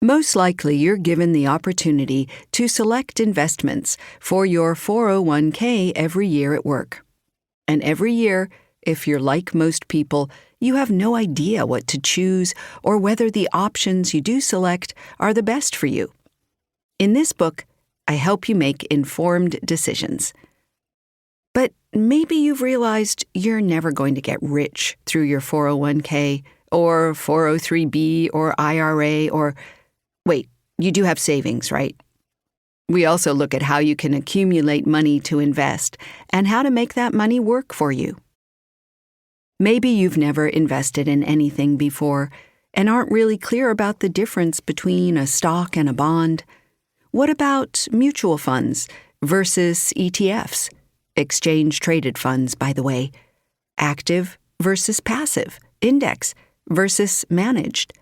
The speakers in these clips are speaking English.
Most likely you're given the opportunity to select investments for your 401k every year at work. And every year, if you're like most people, you have no idea what to choose or whether the options you do select are the best for you. In this book, I help you make informed decisions. But maybe you've realized you're never going to get rich through your 401k or 403b or IRA or... Wait, you do have savings, right? We also look at how you can accumulate money to invest and how to make that money work for you. Maybe you've never invested in anything before and aren't really clear about the difference between a stock and a bond. What about mutual funds versus ETFs? Exchange-traded funds, by the way. Active versus passive. Index versus managed.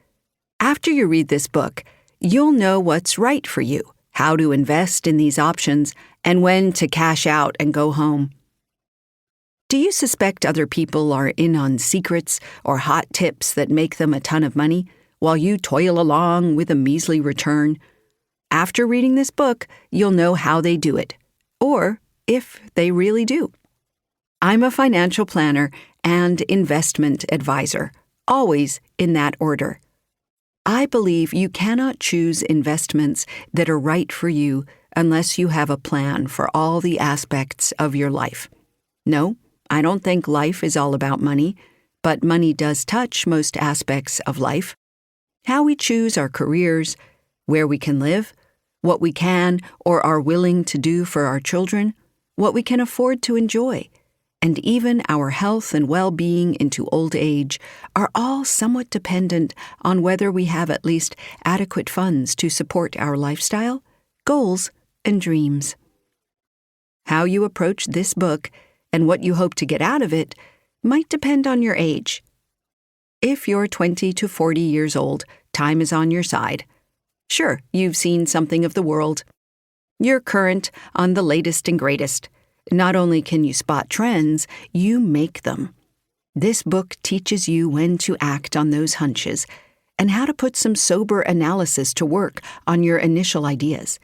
After you read this book, you'll know what's right for you, how to invest in these options, and when to cash out and go home. Do you suspect other people are in on secrets or hot tips that make them a ton of money while you toil along with a measly return? After reading this book, you'll know how they do it, or if they really do. I'm a financial planner and investment advisor, always in that order. I believe you cannot choose investments that are right for you unless you have a plan for all the aspects of your life. No, I don't think life is all about money, but money does touch most aspects of life. How we choose our careers, where we can live, what we can or are willing to do for our children, what we can afford to enjoy, and even our health and well-being into old age are all somewhat dependent on whether we have at least adequate funds to support our lifestyle, goals, and dreams. How you approach this book and what you hope to get out of it might depend on your age. If you're 20 to 40 years old, time is on your side. Sure, you've seen something of the world. You're current on the latest and greatest. Not only can you spot trends, you make them. This book teaches you when to act on those hunches and how to put some sober analysis to work on your initial ideas.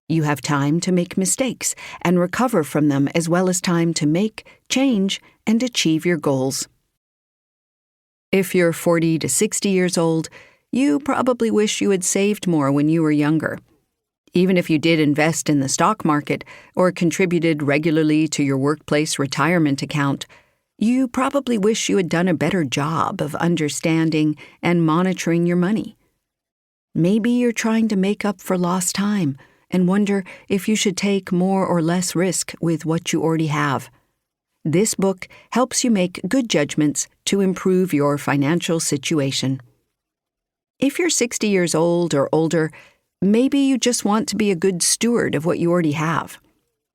You have time to make mistakes and recover from them, as well as time to make, change, and achieve your goals. If you're 40 to 60 years old, you probably wish you had saved more when you were younger. Even if you did invest in the stock market or contributed regularly to your workplace retirement account, you probably wish you had done a better job of understanding and monitoring your money. Maybe you're trying to make up for lost time and wonder if you should take more or less risk with what you already have. This book helps you make good judgments to improve your financial situation. If you're 60 years old or older, maybe you just want to be a good steward of what you already have.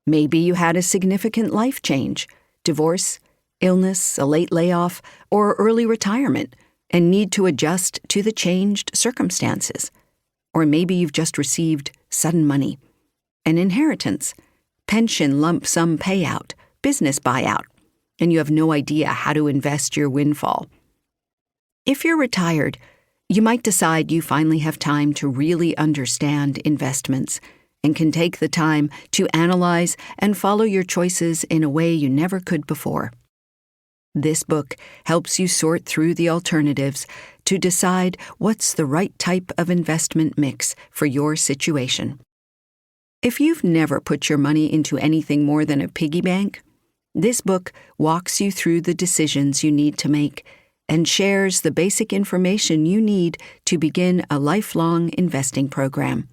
Maybe you had a significant life change, divorce, illness, a late layoff, or early retirement, and need to adjust to the changed circumstances. Or maybe you've just received sudden money, an inheritance, pension lump sum payout, business buyout, and you have no idea how to invest your windfall. If you're retired, you might decide you finally have time to really understand investments and can take the time to analyze and follow your choices in a way you never could before. This book helps you sort through the alternatives to decide what's the right type of investment mix for your situation. If you've never put your money into anything more than a piggy bank, this book walks you through the decisions you need to make and shares the basic information you need to begin a lifelong investing program.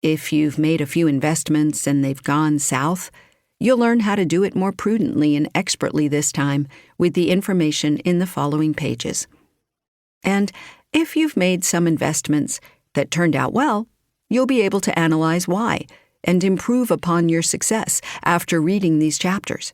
If you've made a few investments and they've gone south, you'll learn how to do it more prudently and expertly this time with the information in the following pages. And if you've made some investments that turned out well, you'll be able to analyze why and improve upon your success after reading these chapters.